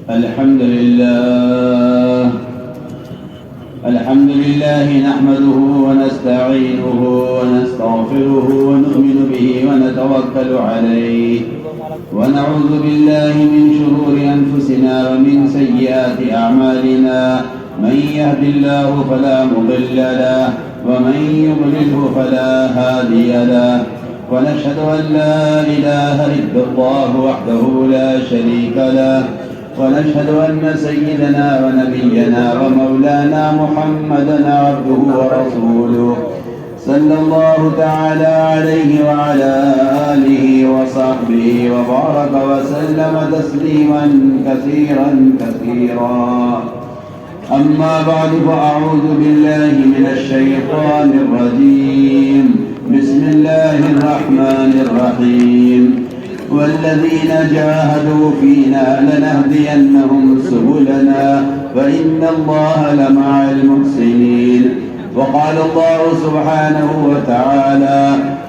الحمد لله نحمده ونستعينه ونستغفره ونؤمن به ونتوكل عليه ونعوذ بالله من شرور أنفسنا ومن سيئات أعمالنا من يهد الله فلا مضل له ومن يضلله فلا هادي له ونشهد أن لا إله إلا الله وحده لا شريك له ونشهد أن سيدنا ونبينا ومولانا محمدا عبده ورسوله صلى الله تعالى عليه وعلى آله وصحبه وبارك وسلم تسليما كثيرا أما بعد فأعوذ بالله من الشيطان الرجيم بسم الله الرحمن الرحيم والذين جاهدوا فينا لنهدينهم سبلنا وإن الله لمع المحسنين وقال الله سبحانه وتعالى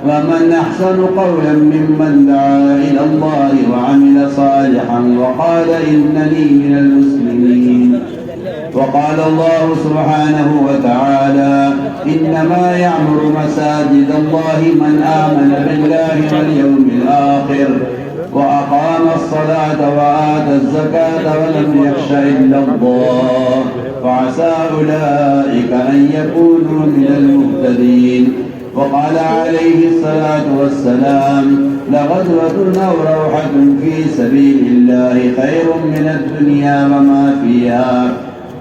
ومن أحسن قولا ممن دعا إلى الله وعمل صالحا وقال إنني من المسلمين وقال الله سبحانه وتعالى إنما يعمر مساجد الله من آمن بالله واليوم الآخر وأقام الصلاة وآتى الزكاة ولم يخش إلا الله فعسى أولئك أن يكونوا من المهتدين وقال عليه الصلاة والسلام لغدوة أو روحة في سبيل الله خير من الدنيا وما فيها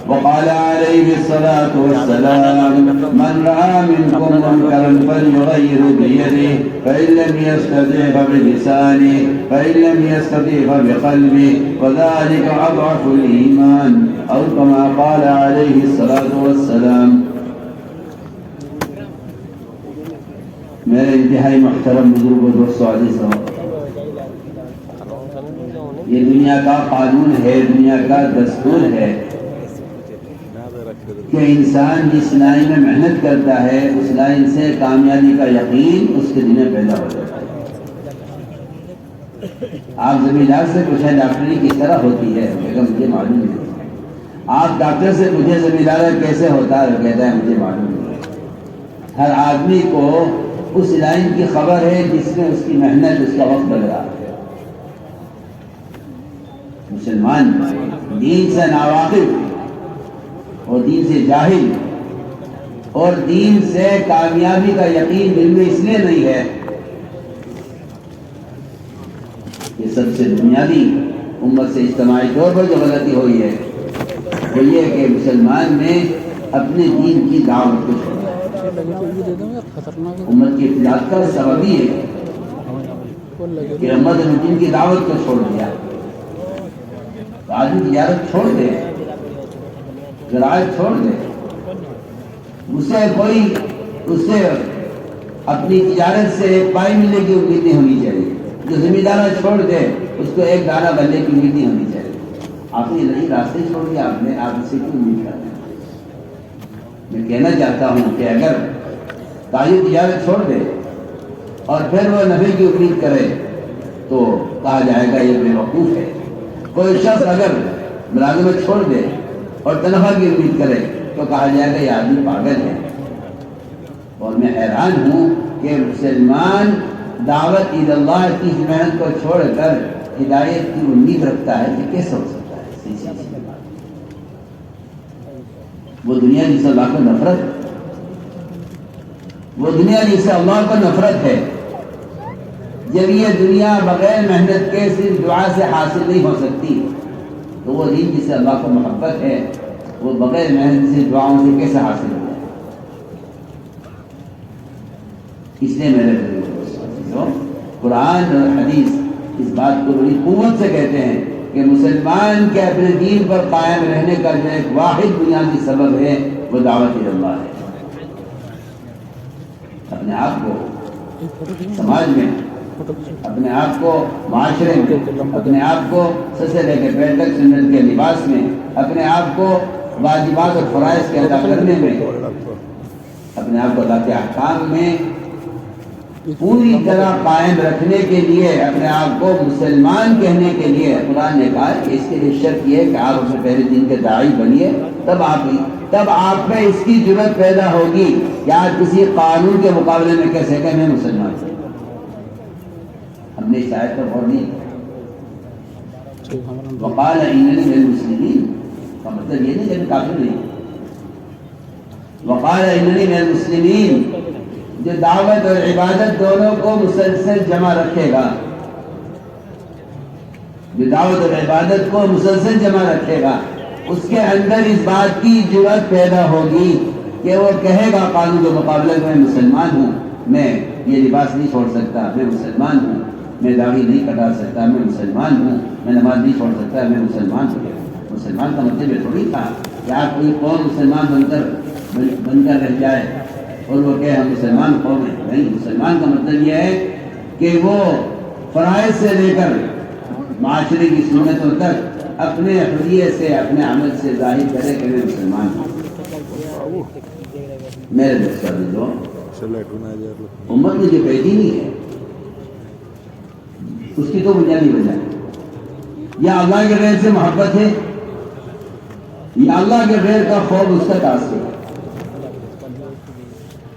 وقال عليه الصلاة والسلام من رأى منكم منكرا فليغير بيده فإن لم يستطع فبلسانه فإن لم يستطع فبقلبه وذلك أضعف الإيمان أو كما قال عليه الصلاة والسلام. میرے انتہائی محترم بزرگ و دوستو عزیزو، یہ دنیا کا قانون ہے، دنیا کا دستور ہے کہ انسان جس لائن میں محنت کرتا ہے اس لائن سے کامیابی کا یقین اس کے دل میں پیدا ہو جاتا ہے. آپ زمیندار سے پوچھیں ڈاکٹری کس طرح ہوتی ہے، مجھے معلوم نہیں. آپ ڈاکٹر سے پوچھیں زمیندار کیسے ہوتا ہے، کہتا ہے مجھے معلوم نہیں. ہر آدمی کو اس لائن کی خبر ہے جس میں اس کی محنت، اس کا وقت لگ رہا ہے. مسلمان دین سے ناواقف اور دین سے جاہل اور دین سے کامیابی کا یقین دل میں اس لیے نہیں ہے. یہ سب سے بنیادی امت سے اجتماعی طور پر جو غلطی ہوئی ہے وہ یہ کہ مسلمان نے اپنے دین کی دعوت کو چھوڑا. امت کی ابتداء کا سبب یہ ہے کہ امت نے دین کی دعوت کو چھوڑ دیا. تو آدمی تجارت چھوڑ دے، زراعت چھوڑ دے، اسے اپنی تجارت سے ایک پائی ملنے کی امید نہیں ہونی چاہیے. جو زمیندارہ چھوڑ دے اس کو ایک دانہ بننے کی امید نہیں ہونی چاہیے. آپ نے نئی راستے چھوڑ دیا، آپ اسے کیوں امید کرتے ہیں؟ میں کہنا چاہتا ہوں کہ اگر تاجر تجارت چھوڑ دے اور پھر وہ نفع کی امید کرے تو کہا جائے گا یہ بے وقوف ہے. کوئی شخص اگر ملازمت چھوڑ دے اور تنخواہ کی امید کرے تو کہا جائے گا یہ آدمی پاگل ہے. اور میں حیران ہوں کہ مسلمان دعوت اللہ کی محنت کو چھوڑ کر ہدایت کی امید رکھتا ہے کہ کیسے ہو سکتا ہے؟ وہ دنیا جس سے اللہ کو نفرت ہے، وہ دنیا جس سے اللہ کو نفرت ہے. جب یہ دنیا بغیر محنت کے صرف دعا سے حاصل نہیں ہو سکتی تو وہ دین جس سے اللہ کو محبت ہے وہ بغیر محنت سے دعاؤں سے کیسے حاصل ہو جائے؟ اس لیے میرے قرآن اور حدیث اس بات کو بڑی قوت سے کہتے ہیں کہ مسلمان کے اپنے دین پر قائم رہنے کا جو ایک واحد بنیادی سبب ہے وہ دعوت اللہ ہے. اپنے آپ کو سماج میں، اپنے آپ کو معاشرے میں، اپنے آپ کو سر سے لے کے پیر تک سنت کے لباس میں، اپنے آپ کو واجبات اور فرائض کے ادا کرنے میں، اپنے آپ کو اللہ کے احکام میں پوری طرح قائم رکھنے کے لیے، اپنے آپ کو مسلمان کہنے کے لیے قرآن نے کہا کہ اس کے لیے شرط یہ ہے کہ آپ اپنے پہلے دن کے داعی بنیے، تب آپ میں اس کی جرات پیدا ہوگی کہ آپ کسی قانون کے مقابلے میں کہہ سکیں میں مسلمان ہوں۔ ہم نے اس آیت پر غور نہیں کیا۔ وقال اننی من المسلمین کا مطلب یہ نہیں کہ میں کافر نہیں، وقال اننی من المسلمین جو دعوت اور عبادت دونوں کو مسلسل جمع رکھے گا، جو دعوت اور عبادت کو مسلسل جمع رکھے گا، اس کے اندر اس بات کی جرات پیدا ہوگی کہ وہ کہے گا قانون کے مقابلے میں مسلمان ہوں، میں یہ لباس نہیں چھوڑ سکتا، میں مسلمان ہوں، میں داڑھی نہیں کٹا سکتا، میں مسلمان ہوں، میں نماز نہیں چھوڑ سکتا، میں مسلمان ہوں۔ مسلمان کا مطلب یہ تھوڑی تھا کہ آپ کوئی قوم مسلمان بن کر رہ جائے اور وہ کہ ہم مسلمان قوم ہیں، نہیں۔ مسلمان کا مطلب یہ ہے کہ وہ فرائض سے لے کر معاشرے کی سنتوں تک اپنے حریت سے، اپنے عمل سے ظاہر کرے کہ میں مسلمان ہوں۔ میرے دوستوں، امت میں جو بے دینی ہے اس کی تو بنیادی وجہ ہے یا اللہ کے غیر سے محبت ہے یا اللہ کے غیر کا خوف اس کا تاثر ہے،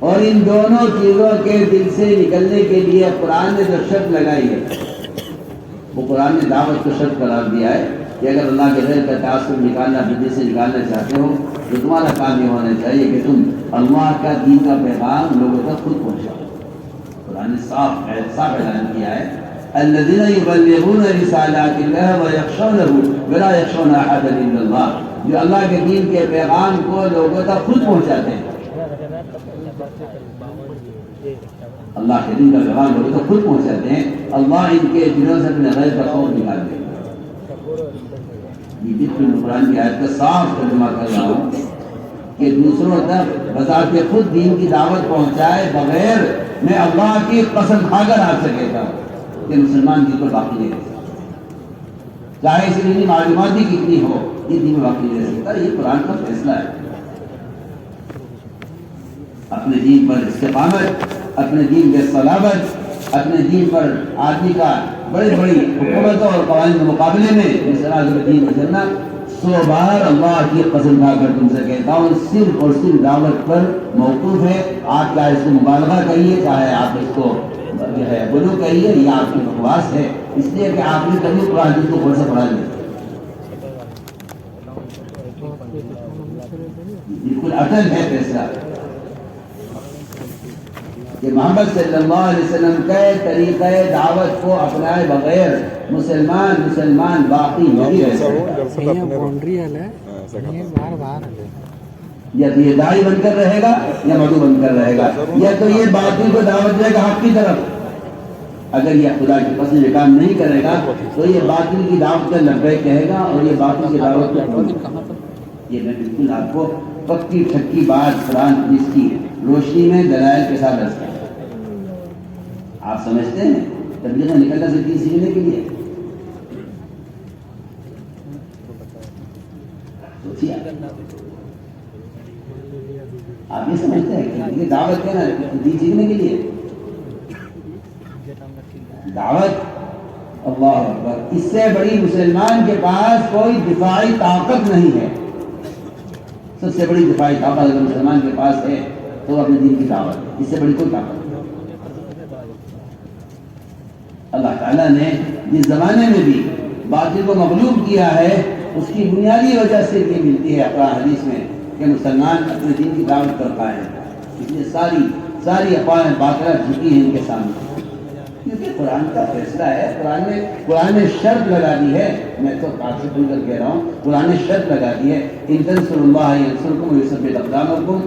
اور ان دونوں چیزوں کے دل سے نکلنے کے لیے قرآن نے جو شرط لگائی ہے، وہ قرآن نے دعوت کو شرط قرار دیا ہے کہ اگر اللہ کے غیر کا تعصب نکالنا، بدعت سے نکالنا چاہتے ہو تو تمہارا کام یہ ہونا چاہیے کہ تم اللہ کا دین کا پیغام لوگوں تک خود پہنچاؤ۔ قرآن نے صاف اعلان کیا ہے الذین یبلغون رسالات اللہ ویخشونہ ولا یخشون احدا الا اللہ، جو اللہ کے دین کے پیغام کو لوگوں تک خود پہنچاتے ہیں۔ اللہ کے دین کا پیغام لوگوں تک خود پہنچاتے ہیں، اللہ ان کے دلوں سے اپنے غیر کا خوف نکال دے گا۔ یہ بالکل قرآن کی آیت کا صاف ترجمہ کر رہا ہوں کہ دوسروں تک بذات خود دین کی دعوت پہنچائے بغیر میں اللہ کی قسم کھا کر آ سکے گا کہ مسلمان دین پر باقی نہیں رہ سکتا، چاہے اس لیے معلومات بھی کتنی ہو، یہ دین میں باقی نہیں رہ سکتا۔ یہ قرآن کا فیصلہ ہے۔ اپنے دین پر استقامت، اپنے دین پہ صلابت، اپنے دین پر آدمی کا بڑی بڑی حکومتوں اور قوانین کے مقابلے میں دین پر چلنا، 100 بار اللہ کی قسم کھا کر تم سے کہتا ہوں صرف اور صرف دعوت پر موقوف ہے۔ آپ چاہے اس کو مبالغہ کہیے، چاہے آپ اس کو جو ہے بلو کہیے، یہ آپ کی بکواس ہے، اس لیے کہ آپ نے کبھی قرآن کو کھول سے پڑھا نہیں، بالکل اٹل ہے فیصلہ کہ محمد صلی اللہ علیہ وسلم کے طریقہ دعوت کو اپنائے بغیر مسلمان باقی نہیں رہ سکتا۔ یا تو یہ داعی بن کر رہے گا یا مدعو بن کر رہے گا، یا تو یہ باطل کو دعوت دے گا حق کی طرف۔ اگر یہ خدا کی پسند یہ کام نہیں کرے گا تو یہ باطل کی دعوت کا لبیک کہے گا اور یہ باطل کی دعوت کا یہ میں بالکل آپ کو پکی ٹھکی بات قرآن حدیث کی روشنی میں دلائل کے ساتھ رکھتا ہے۔ آپ سمجھتے ہیں تبلیغ نکلنا سے دین سیکھنے کے لیے؟ سوچیے، آپ یہ سمجھتے ہیں کہ دعوت کیا نا دین سیکھنے کے لیے؟ دعوت اللہ اکبر، اس سے بڑی مسلمان کے پاس کوئی دفاعی طاقت نہیں ہے۔ سب سے بڑی دفاعی طاقت اگر مسلمان کے پاس ہے تو اپنے دین کی دعوت، اس سے بڑی کوئی طاقت نہیں۔ اللہ تعالیٰ نے جس زمانے میں بھی باطل کو مغلوب کیا ہے اس کی بنیادی وجہ سے یہ ملتی ہے قرآن حدیث میں کہ مسلمان اپنے دین کی دعوت کر پائے ہیں۔ اس لیے ساری اقوام باطلہ جھکی ہیں ان کے سامنے، کیونکہ قرآن کا فیصلہ ہے۔ قرآن نے شرط لگا دی ہے، میں تو کافی بن کر کہہ رہا ہوں، قرآن نے شرط لگا دی ہے ان تنصروا اللہ ینصرکم ویثبت اقدامکم،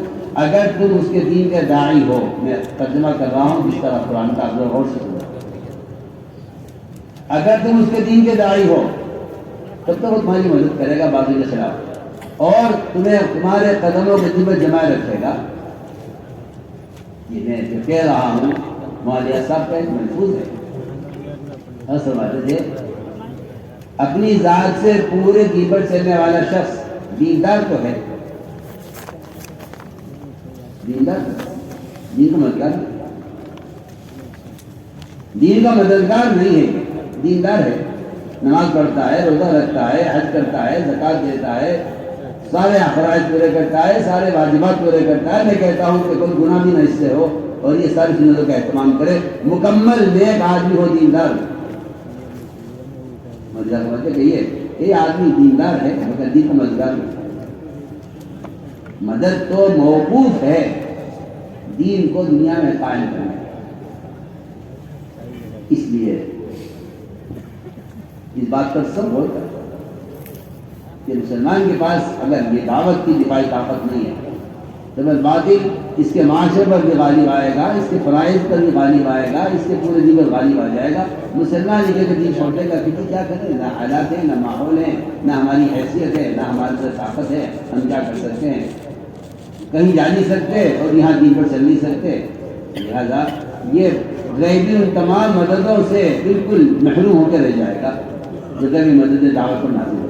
اگر تم اس کے دین کے داعی ہو، میں ترجمہ کر رہا ہوں جس طرح قرآن کا آپ غور سے سنو، اگر تم اس کے دین کے داعی ہو تب تو وہ تمہاری مدد کرے گا باطل کے خلاف اور تمہیں تمہارے قدموں کے تیبت جمائے رکھے گا۔ یہ میں جو کہہ رہا ہوں مولانا صاحب کا ایک محفوظ ہے، سمجھتے تھے اپنی ذات سے پورے دین پر چلنے والا شخص دیندار تو ہے، دیندار دین کو مطلب دین کا مددگار نہیں ہے، دیندار ہے، نماز پڑھتا ہے، روزہ رکھتا ہے، حج کرتا ہے، زکوٰۃ دیتا ہے، سارے اخراج پورے کرتا ہے، سارے واجبات پورے کرتا ہے. میں کہتا ہوں کہ کوئی گناہ بھی نہ اس سے ہو اور یہ ساری چیزوں کا اہتمام کرے. مکمل نیک آدمی ہو، دیندار. مطلب سمجھتے کہ یہ آدمی دیندار ہے مگر دین کا مددگار نہیں. مدد تو موقوف ہے دین کو دنیا میں قائم کرنے. اس لیے اس بات پر سب غور کرتے کہ مسلمان کے پاس اگر یہ دعوت کی دفاعی طاقت نہیں ہے تو بس باطل اس کے معاشرے پر بھی غالب آئے گا، اس کے فرائض پر بھی غالب آئے گا، اس کے پورے دین پر غالب آ جائے گا. مسلمان یہ کہ دین چھوڑنے کا کسی کیا کریں، نہ حالات ہیں، نہ ماحول ہے، نہ ہماری حیثیت ہے، نہ ہمارے اندر طاقت ہے. ہم کیا کر سکتے ہیں؟ کہیں جا نہیں سکتے اور یہاں دین پر چل نہیں سکتے. لہٰذا یہ غیبی ان تمام مددوں سے بالکل محروم ہو کے رہ جائے گا جو کبھی مدد دعوت پر نازل ہو.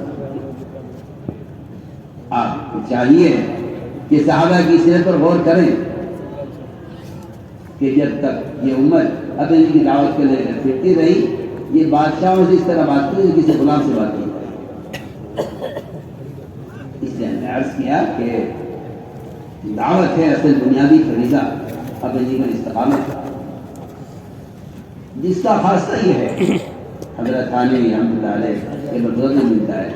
آپ کو چاہیے کہ صحابہ کی سیرت پر غور کریں کہ جب تک یہ امت اپنی کی دعوت کو لے کر پھرتی رہی، یہ بادشاہوں سے اس طرح بات کی کسی غلام سے بات کی. اس لیے ہم نے عرض کیا کہ دعوت ہے اصل بنیادی فریضہ اپنے جیون استقامت، جس کا خاصہ یہ ہے حضرت ثانوی رحمۃ اللہ علیہ کے بدولت میں ملتا ہے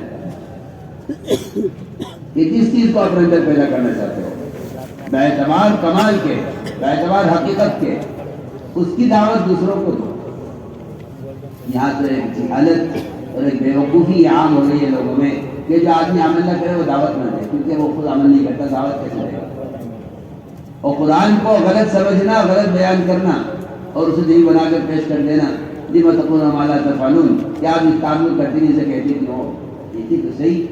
کہ جس چیز کو اپنے اندر پیدا کرنا چاہتے ہو باعتبار کمال کے، باعتبار حقیقت کے، اس کی دعوت دوسروں کو دو. یہاں تو ایک جہالت اور ایک بیوقوفی عام ہو گئی ہے لوگوں میں کہ جو آدمی عمل نہ کرے وہ دعوت نہ دے، کیونکہ وہ خود عمل نہیں کرتا، دعوت کیسے دے گا؟ اور قرآن کو غلط سمجھنا، غلط بیان کرنا اور اسے دین بنا کر پیش کر دینا، لِمَ تَقُولُونَ مَا لَا تَفْعَلُونَ، کیا آپ اس کام کو کرتے نہیں سے کہتے کیوں ہو؟ یہ تو صحیح.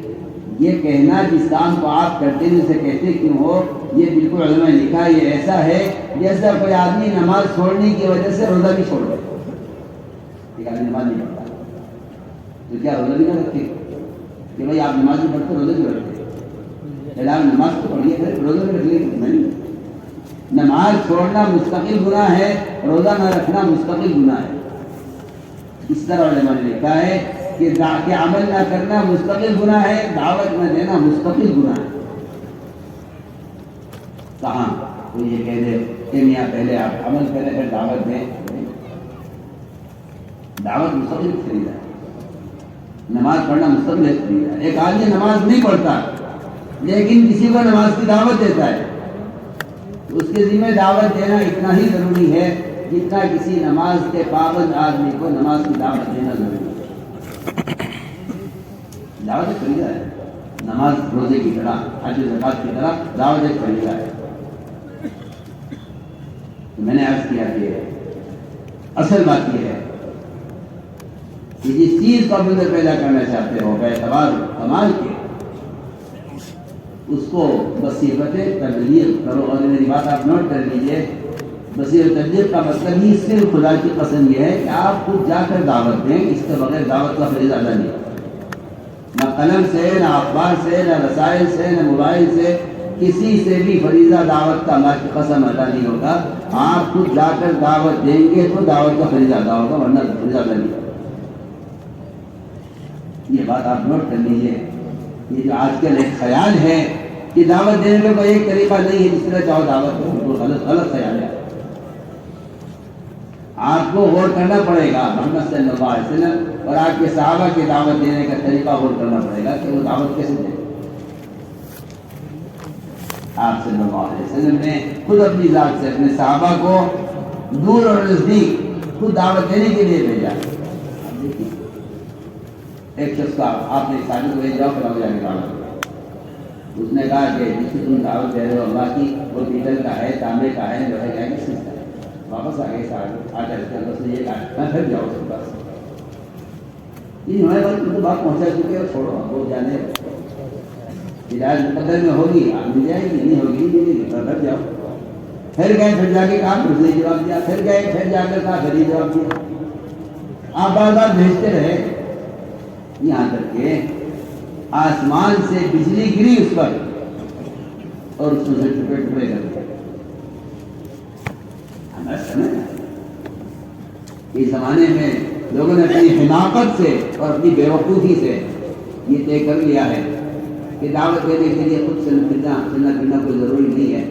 یہ کہنا جس کام کو آپ کرتے نہیں سے کہتے کیوں ہو، یہ بالکل علماء نے لکھا یہ ایسا ہے جیسا کوئی آدمی نماز چھوڑنے کی وجہ سے روزہ بھی چھوڑ دے. ایک آدمی نماز نہیں پڑھتا تو کیا روزہ بھی نہ رکھتے کہ بھائی آپ نماز نہیں پڑھتے روزہ بھی رکھتے؟ آپ نماز تو پڑھیے پھر روزہ بھی رکھ لیں. نہیں، نماز چھوڑنا مستقل گناہ ہے، روزہ نہ رکھنا مستقل گناہ ہے. اس طرح علماء نے لکھا ہے کہ عمل نہ کرنا مستقل گناہ ہے، دعوت نہ دینا مستقل گناہ ہے. کہاں کوئی یہ کہہ دے کہ میاں پہلے آپ عمل کریں پھر دعوت دیں؟ دعوت مستقل خریدا ہے، نماز پڑھنا مستقل خریدا ہے. ایک آدمی نماز نہیں پڑھتا لیکن کسی کو نماز کی دعوت دیتا ہے، اس کے ذمہ دعوت دینا اتنا ہی ضروری ہے جتنا کسی نماز کے پابند آدمی کو نماز کی دعوت دینا ضروری ہے. دعوت ایک فریضہ ہے، نماز روزے کی طرح، حج و زکوٰۃ کی طرح دعوت ایک فریضہ ہے. میں نے عرض کیا کہ اصل بات یہ ہے کہ جس چیز کو آپ اندر پیدا کرنا چاہتے ہو باعتبار کمال کے، اس کو بصیرت تبلیغ کرو. اور میری بات آپ نوٹ کر لیجیے، بصیرت تبلیغ کا مطلب ہی صرف خدا کی قسم یہ ہے کہ آپ خود جا کر دعوت دیں. اس کے بغیر دعوت کا فریضہ ادا نہیں، نہ قلم سے، نہ اخبار سے، نہ رسائل سے، نہ موبائل سے، کسی سے بھی فریضہ دعوت کا اللہ کی قسم ادا نہیں ہوگا. آپ خود جا کر دعوت دیں گے تو دعوت کا فریضہ ادا ہوگا، ورنہ فریضہ ادا نہیں ہوگا. یہ بات آپ نوٹ کر لیجیے. یہ جو آج کل ایک خیال ہے کہ دعوت دینے کا کوئی ایک طریقہ نہیں ہے، جس طرح چاہو دعوت دو، بالکل غلط خیال ہے. آپ کو غور کرنا پڑے گا محمد صلی اللہ علیہ وسلم اور آپ کے صحابہ کی دعوت دینے کا طریقہ غور کرنا پڑے گا کہ وہ دعوت کیسے دیں. آپ صلی اللہ علیہ وسلم نے خود اپنی ذات سے اپنے صحابہ کو دور اور نزدیک خود دعوت دینے کے لیے بھیجا. ایک شخص کا آپ نے صحابی کو بھیج جاؤ پھر جا کے دعوت. اس نے کہا کہ جس کی تم دعوت دے رہے ہو اللہ کی، وہ پیتل کا ہے، تانبے کا ہے، لوہے کا ہے، کس چیز کا ہے؟ واپس آ گئے صاحب آ کر کے اس نے یہ کہا میں پھر جاؤ اس کے پاس. یہ ہمارے پاس تم کو بات پہنچا چکے ہو، چھوڑو وہ جانے. ہدایت مقدر میں ہوگی آپ مل جائے گی، نہیں ہوگی نہیں ملے گی، پھر جاؤ. پھر گئے، پھر جا کے کہا پھر نے جواب دیا، پھر گئے، پھر جا کر کہا پھر یہ جواب دیا. آپ بار بار بھیجتے رہے یہاں تک کہ آسمان سے بجلی گری اس پر اور اس میں سے ٹکڑے ٹکڑے کر دیا. ہمیں سمجھ اس زمانے میں لوگوں نے اپنی حماقت سے اور اپنی بیوقوفی سے یہ طے کر لیا ہے کہ دعوت دینے کے لیے خود چلنا پھرنا کوئی ضروری نہیں ہے.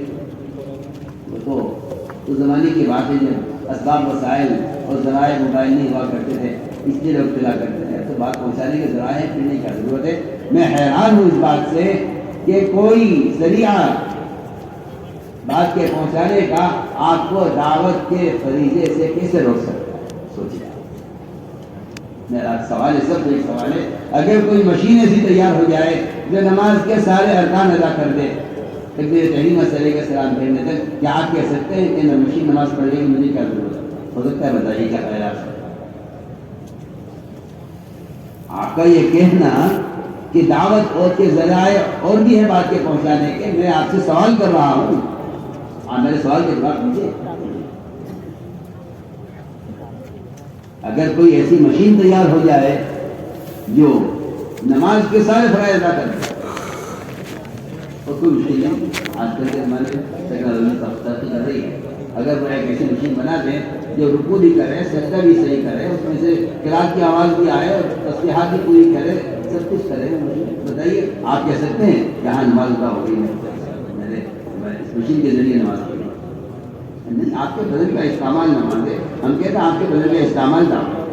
وہ تو اس زمانے کی بات ہے جب اسباب وسائل اور ذرائع موبائل نہیں ہوا کرتے تھے، اس لیے لوگ چلا کرتے تھے. تو بات پہنچانے کے ذرائع ہیں، پھرنے کی ضرورت ہے. میں حیران ہوں اس بات سے کہ کوئی ذریعہ بات کے پہنچانے کا آپ کو دعوت کے فریضے سے کیسے روک سکتا ہے. سوچیے. میرا سوال ہے، سب سے ایک سوال ہے، اگر کوئی مشین ایسی تیار ہو جائے جو نماز کے سارے ارکان ادا کر دے، تکبیر تحریمہ سے لے کے سلام پھیرنے تک، کیا آپ کہہ سکتے ہیں کہ مشین نماز پڑھ لے گی، مجھے کیا ضرورت ہے؟ ہو سکتا ہے؟ بتائیے کیا خیال ہے آپ کا یہ کہنا کہ دعوت اور کے ذرائع اور بھی ہے بات کے پہنچانے کے. میں آپ سے سوال کر رہا ہوں، آپ میرے سوال کے جواب دیجیے. اگر کوئی ایسی مشین تیار ہو جائے جو نماز کے سارے فرائض ادا کر دے، اور کوئی مشکل نہیں. آج کل کے زمانے میں ٹیکنالوجی ترقی کر رہی ہے. اگر وہ ایک ایسی مشین بنا دیں جو رکوع بھی کرے، سجدہ بھی صحیح کرے، اس میں سے قرات کی آواز بھی آئے اور تسبیحات بھی پوری کرے، سب کچھ کرے، بتائیے آپ کہہ سکتے ہیں کہ ہاں نماز ادا ہو گئی، میں اس مشین کے ذریعے نماز پڑھی؟ نہیں، آپ کے بدن کا استعمال نماز ہے. ہم کہتے ہیں آپ کے بدن کا استعمال دعوت.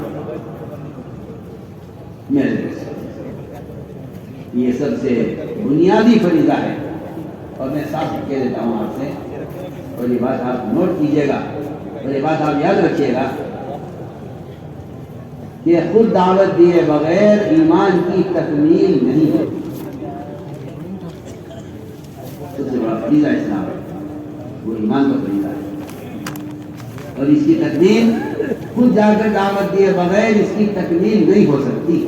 یہ سب سے بنیادی فریضہ ہے. اور میں صاف کہہ دیتا ہوں آپ سے، اور یہ بات آپ نوٹ کیجیے گا اور یہ بات آپ یاد رکھیے گا کہ خود دعوت دیے بغیر ایمان کی تکمیل نہیں ہے. سب سے بڑا فریضہ اسلام ہے، وہ ایمان کا فریضہ ہے. اور اس کی تکمیل خود جا کر دعوت دیے بغیر اس کی تکمیل نہیں ہو سکتی.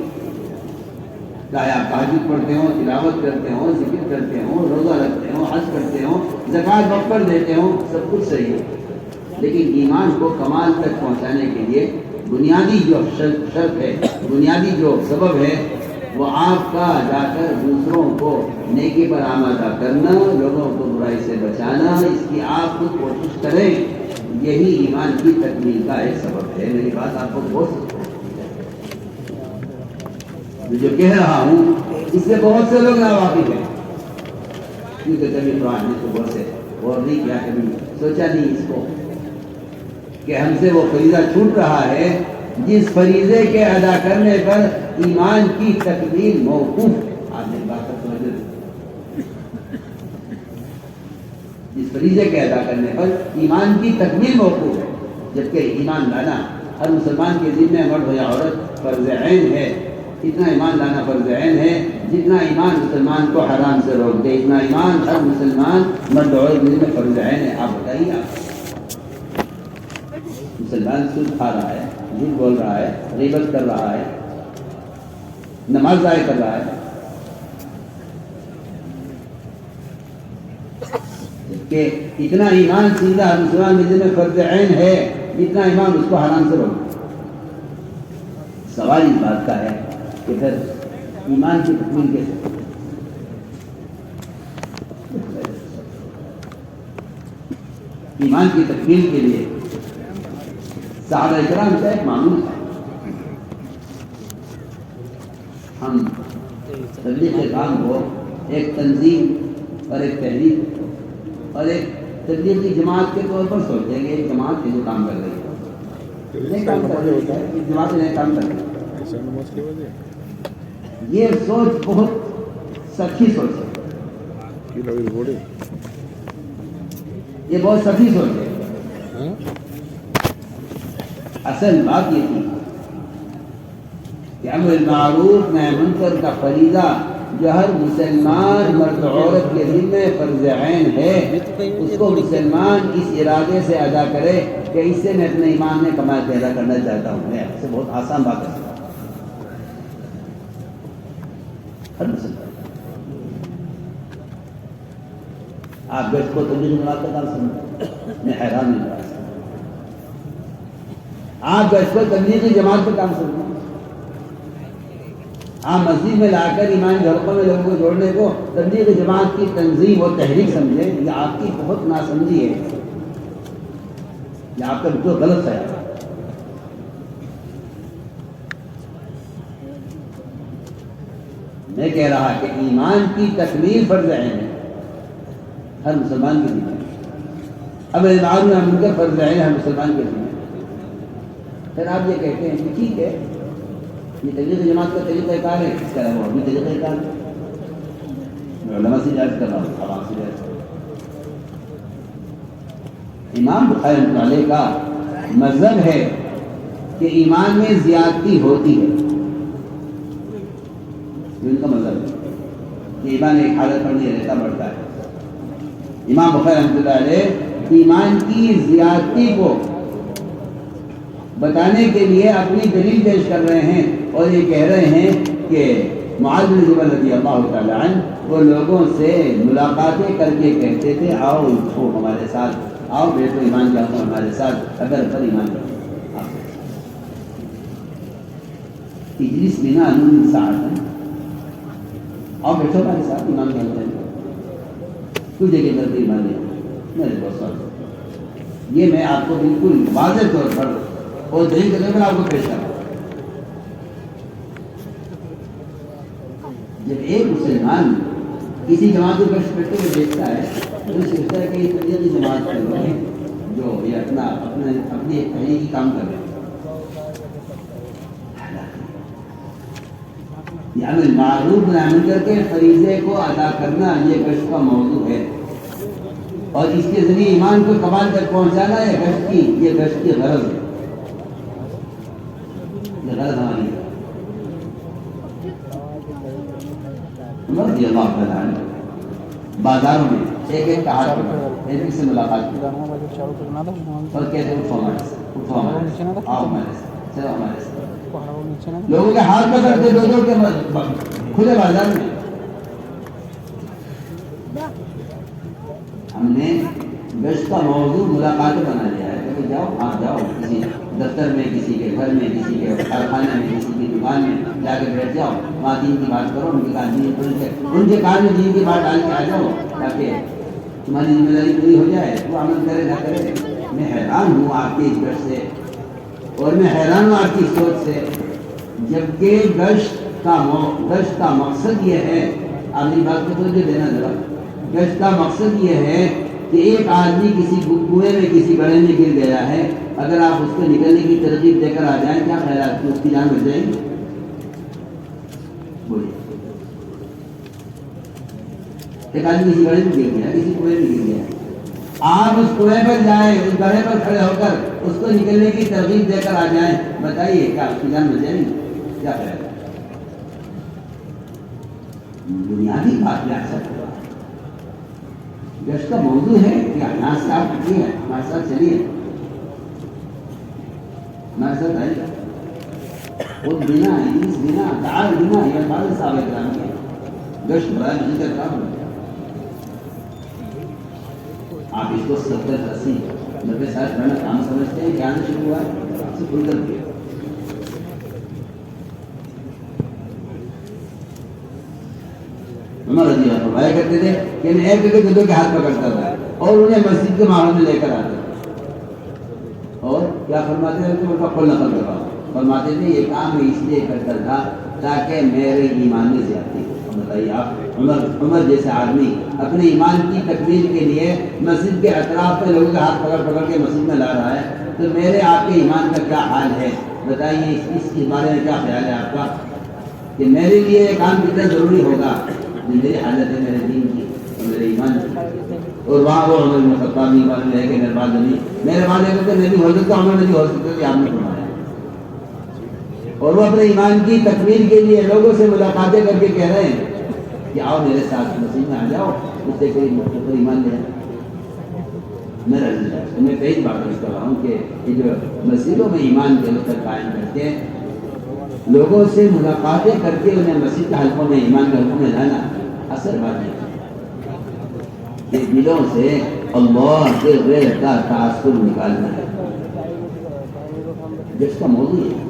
چاہے آپ تہجد پڑھتے ہوں، تلاوت کرتے ہوں، ذکر کرتے ہوں، روزہ رکھتے ہوں، حج کرتے ہوں، زکوٰۃ وقت پر دیتے ہوں، سب کچھ صحیح ہے. لیکن ایمان کو کمال تک پہنچانے کے لیے بنیادی جو شرط ہے، بنیادی جو سبب ہے، وہ آپ کا جا کر دوسروں کو نیکی پر آمادہ کرنا، لوگوں کو برائی سے بچانا، اس کی آپ خود کوشش کریں. یہی ایمان کی تکمیل کا ایک سبب ہے. میری بات آپ کو بہت جو کہہ رہا ہوں اس سے بہت سے لوگ ناواقف ہیں، کیونکہ کبھی قرآن کو بہت سے غور نہیں کیا، کبھی سوچا نہیں اس کو کہ ہم سے وہ فریضہ چھوٹ رہا ہے جس فریضے کے ادا کرنے پر ایمان کی تکمیل موقوف. آپ نے بات کا سمجھ جس فریضے کے ادا کرنے پر ایمان کی تکمیل موقوف ہے، جبکہ ایمان لانا ہر مسلمان کے ذمہ مرد ہو یا عورت فرض عین ہے. اتنا ایمان لانا فرض عین ہے جتنا ایمان مسلمان کو حرام سے روک دے، اتنا ایمان ہر مسلمان مرد و عورت کے ذمہ فرض عین ہے. آپ بتائیے، آپ مسلمان سود کھا رہا ہے، جھوٹ بول رہا ہے، غیبت کر رہا ہے، نماز ضائع کر رہا ہے، کہ اتنا ایمان سیدھا مسلمان کے ذمہ فرض عین ہے جتنا ایمان اس کو حرام سے روک. سوال اس بات کا ہے کہ پھر ایمان کی تکمیل کیسے؟ ایمان کی تکمیل کے لیے صحابہ کرام کا ایک معمول ہے. ہم تبلیغ کے کام کو ایک تنظیم اور ایک تحریک اور ایک تبلیغی جماعت کے طور پر سوچیں گے. ایک جماعت ہے جو کام کر رہی ہے، جماعت نے کام کر رہی ہے. یہ سوچ بہت سچی سوچ ہے، یہ بہت سچی سوچ ہے. اصل بات یہ تھی کہ امر بالمعروف نہی عن المنکر کا فریضہ جو ہر مسلمان مرد عورت کے ذمہ فرض عین ہے، اس کو مسلمان اس ارادے سے ادا کرے کہ اس سے میں اپنے ایمان میں کمال پیدا کرنا چاہتا ہوں. میں آپ سے بہت آسان بات ہے، ہر مسلمان. آپ گھر کو تبلیغ جماعت کا کام سمجھیں، میں حیران نہیں رہا. آپ گھر کو تبلیغی جماعت کا کام سمجھیں. آپ مسجد میں لا کر ایمان گھروں میں لوگوں کو جوڑنے کو تبلیغ جماعت کی تنظیم اور تحریک سمجھیں. یہ آپ کی بہت ناسمجھی ہے، یہ آپ کا بالکل غلط ہے. میں کہہ رہا کہ ایمان کی تکمیل فرض عین ہے ہر مسلمان کے لیے. اب معروف نہ منکر فرض عین ہے ہر مسلمان کے لیے. پھر آپ یہ کہتے ہیں کہ ٹھیک ہے یہ تبلیغ جماعت کا طریقہ کار ہے, اس کا وہ بھی طریقہ کار ہے. میں علماء سے جائز کر رہا ہوں, عوام سے جائز کر رہا ہوں. امام بخاری رحمۃ اللہ علیہ کا مذہب ہے کہ ایمان میں زیادتی ہوتی ہے. ان کا مذہب ہے کہ ایمان ایک حالت پر نہیں رہتا, بڑھتا ہے. امام بخاری رحمۃ اللہ علیہ ایمان کی زیادتی کو بتانے کے لیے اپنی دلیل پیش کر رہے ہیں اور یہ کہہ رہے ہیں کہ معاذ بن جبل رضی اللہ تعالی عنہ وہ لوگوں سے ملاقاتیں کر کے کہتے تھے آؤ اٹھو ہمارے ساتھ, آؤ بیٹھو ایمان کے حق ہمارے ساتھ, اگر پر ایمان کرو اجلس بنا نون ساعت, آؤ بیٹھو ہمارے ساتھ ایمان کے حق تجھے کے اندر ایمان لے میرے بہت سارے. یہ میں آپ کو بالکل واضح طور پر اور دلیل کے طور پر آپ کو پیش کر رہا ہوں. جب ایک مسلمان کسی جماعت کو کشف کرتے ہوئے دیکھتا ہے تو سوچتا ہے کہ یہ تبلیغی جماعت کے لوگ ہیں جو یہ اپنے تحریکی کام کر رہے ہیں. یہ امر معروف نہی منکر کے فریضے کو ادا کرنا یہ گشت کا موضوع ہے, اور اس کے ذریعے ایمان کو کمال تک پہنچانا ہے گشت کی, یہ گشت کی غرض ہے. یہ غرض ہماری ہے. رضی اللہ تعالیٰ عنہ بازاروں میں ایک ایک کا ہاتھ پکڑ ایک سے ملاقات کی اور کہتے ہیں اٹھو ہمارے ساتھ, اٹھو ہمارے ساتھ, آؤ ہمارے ساتھ, چلو ہمارے ساتھ. لوگوں کے ہاتھ پکڑتے لوگوں کے کھلے بازار میں. ہم نے گشت کا موضوع ملاقاتیں بنا لیا ہے کہ جاؤ آپ جاؤ کسی دفتر میں, کسی کے گھر میں, کسی کے کارخانے میں, کسی کی دکان میں جا کے بیٹھ جاؤ, وہاں دین کی بات کرو, ان کے کام میں دین کی بات ڈال کے آ جاؤ تاکہ تمہاری ذمہ داری پوری ہو جائے, وہ عمل کرے نہ کرے. میں حیران ہوں آپ کے اس گشت سے, اور میں حیران ہوں آپ کی سوچ سے, جبکہ گشت کا مقصد یہ ہے, اپنی بات کو توجہ دینا ذرا, گشت کا مقصد یہ ہے کہ ایک آدمی کسی کنویں میں کسی گڑھے میں گر گیا ہے, اگر آپ اس کو نکلنے کی ترغیب دے کر آ جائیں کیا خیالات کی اس کی جان بچ جائے گی؟ بولیے. ایک آدمی کسی گڑھے میں گر گیا, کسی کنویں میں گر گیا, آپ اس کنویں پر جائیں, اس گڑھے پر کھڑے ہو کر اس کو نکلنے کی ترغیب دے کر آ جائیں, بتائیے کیا اس کی جان بچ جائے گی؟ کیا خیال ہے؟ بنیادی بات کیا ہے؟ گشت کا موضوع ہے کہ یہاں سے آپ اٹھیے, ہمارے ساتھ چلیے, ہمارے ساتھ آئیے. خود بنا اس بنا تعال بنا یہ الفاظ صاحب کرام کے گشت برائے نہیں کا کام ہے. آپ اس کو 70-80-90 سال پرانا کام سمجھتے ہیں, کیا شروع ہوا ہے سے کھل کر کے. عمر رضی اللہ فرمایا کرتے تھے کہ میں ایک ایک دو کے ہاتھ پکڑتا تھا اور انہیں مسجد کے ماحول میں لے کر آتا تھا, اور کیا فرماتے تھے کہ ان کا کل نقل کر رہا ہوں, فرماتے تھے یہ کام میں اس لیے کرتا تھا تاکہ میرے ایمان میں زیادتی ہو. بتائیے آپ عمر جیسے آدمی اپنے ایمان کی تکمیل کے لیے مسجد کے اطراف میں لوگوں کے ہاتھ پکڑ پکڑ کے مسجد میں لا رہا ہے, تو میرے آپ کے ایمان کا کیا حال ہے؟ بتائیے اس بارے میں کیا خیال ہے آپ کا کہ میرے لیے یہ کام کتنا ضروری ہوگا جو میری حالت ہے میرے دین کی اور میرے ایمان کی. اور وہاں وہ عمر بن خطاب نہیں بات ہے کہ میرے بات ہے کہ نبی ہو سکتا, عمر نہیں ہو سکتا کہ آپ نے فرمایا. اور وہ اپنے ایمان کی تکمیل کے لیے لوگوں سے ملاقاتیں کر کے کہہ رہے ہیں کہ آؤ میرے ساتھ مسجد میں آ جاؤ, اس سے کوئی ایمان لے. میرا میں کئی بار کر رہا ہوں کہ یہ جو مسجدوں میں ایمان کے لوگ قائم کرتے ہیں, لوگوں سے ملاقاتیں کر کے انہیں مسجد کے حلقوں میں ایمان کے حلقوں میں لانا اثر بات نہیں کہ دلوں سے اللہ کے غیر کا تعصب نکالنا ہے. جس کا موضوع ہے